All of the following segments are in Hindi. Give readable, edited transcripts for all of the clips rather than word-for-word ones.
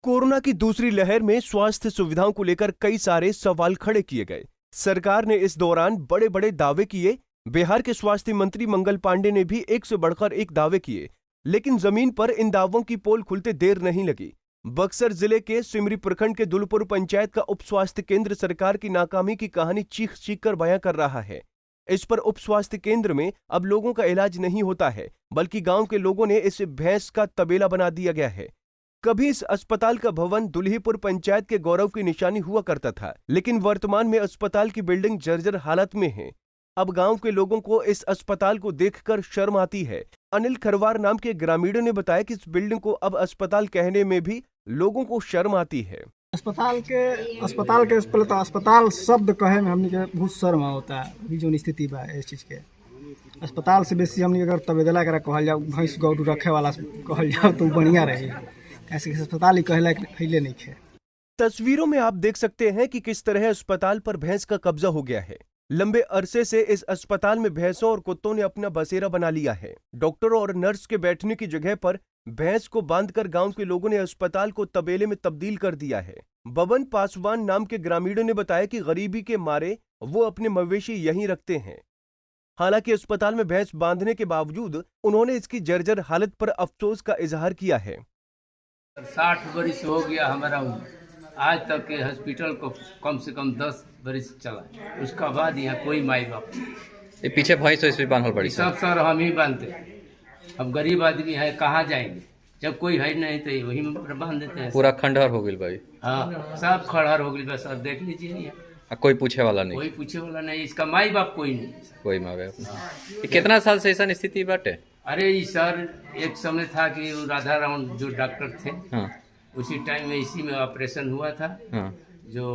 कोरोना की दूसरी लहर में स्वास्थ्य सुविधाओं को लेकर कई सारे सवाल खड़े किए गए। सरकार ने इस दौरान बड़े बड़े दावे किए। बिहार के स्वास्थ्य मंत्री मंगल पांडे ने भी एक से बढ़कर एक दावे किए, लेकिन जमीन पर इन दावों की पोल खुलते देर नहीं लगी। बक्सर जिले के सिमरी प्रखंड के दुलपुर पंचायत का उप स्वास्थ्य केंद्र सरकार की नाकामी की कहानी चीख चीख कर बयां कर रहा है। इस पर उप स्वास्थ्य केंद्र में अब लोगों का इलाज नहीं होता है, बल्कि गांव के लोगों ने इसे भैंस का तबेला बना दिया गया है। कभी इस अस्पताल का भवन दुल्हीपुर पंचायत के गौरव की निशानी हुआ करता था, लेकिन वर्तमान में अस्पताल की बिल्डिंग जर्जर हालत में है। अब गांव के लोगों को इस अस्पताल को देखकर शर्म आती है। अनिल खरवार नाम के ग्रामीणों ने बताया कि इस बिल्डिंग को अब अस्पताल कहने में भी लोगों को शर्म आती है। अस्पताल शब्द कहे में हमने के बहुत शर्म होता है। अभी जो स्थिति बा इस चीज के अस्पताल से बेसी हमने अगर तबेला करा कहल जाओ, भैंस गौरू रखे वाला कहल जाओ तो बढ़िया रही। ऐसे अस्पताल ही कहला फैले नहीं है। तस्वीरों में आप देख सकते हैं कि किस तरह अस्पताल पर भैंस का कब्जा हो गया है। लंबे अरसे से इस अस्पताल में भैंसों और कुत्तों ने अपना बसेरा बना लिया है। डॉक्टर और नर्स के बैठने की जगह पर भैंस को बांधकर गांव के लोगों ने अस्पताल को तबेले में तब्दील कर दिया है। बबन पासवान नाम के ग्रामीणों ने बताया कि गरीबी के मारे वो अपने मवेशी यहीं रखते हैं। हालांकि अस्पताल में भैंस बांधने के बावजूद उन्होंने इसकी जर्जर हालत पर अफसोस का इजहार किया है। 60 बरिस हो गया हमारा आज तक के हॉस्पिटल को कम से कम 10 बरिस चला, उसका बाद यहाँ कोई माई बाप ये पीछे भैंस तो इसमें बांधल पड़ी सब सर हम ही बांधते। अब गरीब आदमी है, कहाँ जाएंगे? जब कोई है नहीं तो वही में बांध देते हैं। पूरा खंडहर हो गई भाई। हाँ, सब खड़हर हो गई। बस सर देख लीजिए यहाँ कोई पूछे वाला नहीं। कोई पूछे वाला नहीं, इसका माई बाप कोई नहीं। कोई माँ बाप। कितना साल से ऐसा स्थिति बाटे? अरे सर एक समय था कि राधा राउंड जो डॉक्टर थे, हाँ। उसी टाइम में इसी में ऑपरेशन हुआ था। हाँ। जो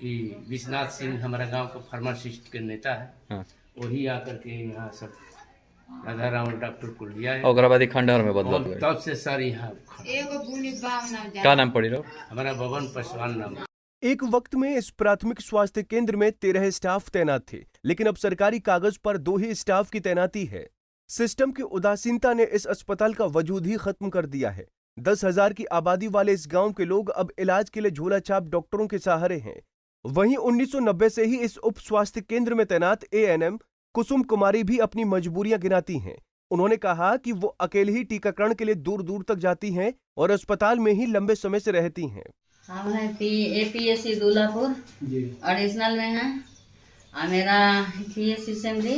विश्वनाथ सिंह हमारा गांव का फार्मासिस्ट के नेता है, हाँ। वही आकर के यहाँ सब राधा राउंड डॉक्टर को लिया है। और खंडहर में बदल गए। तब से सर यहाँ क्या नाम पड़ी रहो? हमारा बबन पासवान नाम। एक वक्त में इस प्राथमिक स्वास्थ्य केंद्र में 13 स्टाफ तैनात थे, लेकिन अब सरकारी कागज पर 2 ही स्टाफ की तैनाती है। सिस्टम की उदासीनता ने इस अस्पताल का वजूद ही खत्म कर दिया है। 10,000 की आबादी वाले इस गांव के लोग अब इलाज के लिए झोला छाप डॉक्टरों के सहारे हैं। वहीं 1990 से ही इस उप स्वास्थ्य केंद्र में तैनात ANM कुसुम कुमारी भी अपनी मजबूरियां गिनाती हैं। उन्होंने कहा कि वो अकेले ही टीकाकरण के लिए दूर दूर तक जाती हैं और अस्पताल में ही लंबे समय से रहती हैं। हम हैं APSC दुल्हापुर एडिशनल में हैं, और मेरा PSC सिमरी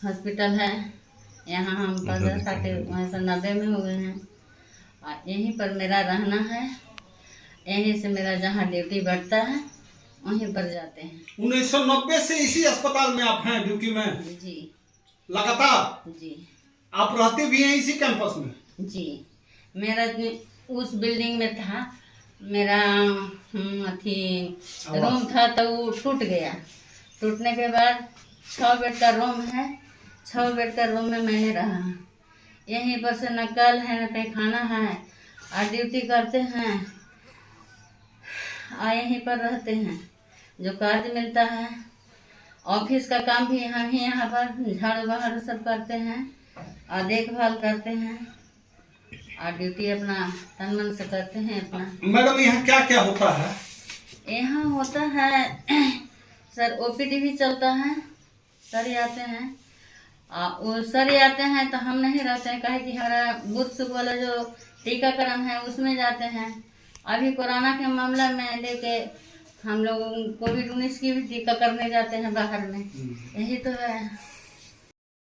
हॉस्पिटल है। यहाँ हम 1590 में हुए हैं, और यहीं पर मेरा रहना है। यहीं से मेरा जहाँ ड्यूटी बढ़ता है वहीं पर जाते हैं। 1990 से इसी अस्पताल में आप हैं ड्यूटी में? जी लगातार? जी। आप रहते भी हैं इसी कैंपस में? जी, मेरा उस बिल्डिंग में था। मेरा रूम था तो वो टूट गया। टूटने के बाद 6 बेड का रूम है। 6 बेड का रूम में मैंने रहा। यहीं पर से न कल है न पैखाना है, और ड्यूटी करते हैं और यहीं पर रहते हैं। जो कार्य मिलता है ऑफिस का काम भी हम ही यहाँ पर झाड़ू बहारू सब करते हैं और देखभाल करते हैं, और ड्यूटी अपना तन मन से करते हैं अपना। मैडम यहाँ क्या क्या होता है? यहाँ होता है सर OPD भी चलता है। सर आते हैं, वो सर आते हैं तो हम नहीं रहते हैं, कहे कि हमारा बुध सुख वाला जो टीकाकरण है उसमें जाते हैं। अभी कोरोना के मामला में लेके हम लोग कोविड-19 की भी टीका करने जाते हैं बाहर में। यही तो है।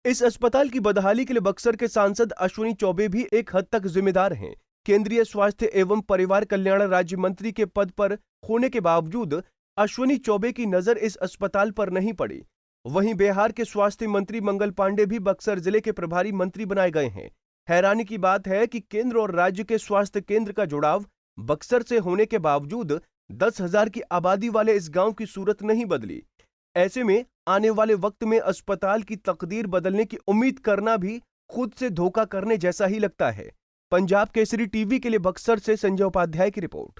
इस अस्पताल की बदहाली के लिए बक्सर के सांसद अश्विनी चौबे भी एक हद तक जिम्मेदार हैं। केंद्रीय स्वास्थ्य एवं परिवार कल्याण राज्य मंत्री के पद पर होने के बावजूद अश्विनी चौबे की नजर इस अस्पताल पर नहीं पड़ी। वहीं बिहार के स्वास्थ्य मंत्री मंगल पांडे भी बक्सर जिले के प्रभारी मंत्री बनाए गए हैं। हैरानी की बात है कि केंद्र और राज्य के स्वास्थ्य केंद्र का जुड़ाव बक्सर से होने के बावजूद 10,000 की आबादी वाले इस गांव की सूरत नहीं बदली। ऐसे में आने वाले वक्त में अस्पताल की तकदीर बदलने की उम्मीद करना भी खुद से धोखा करने जैसा ही लगता है। पंजाब केसरी टीवी के लिए बक्सर से संजय उपाध्याय की रिपोर्ट।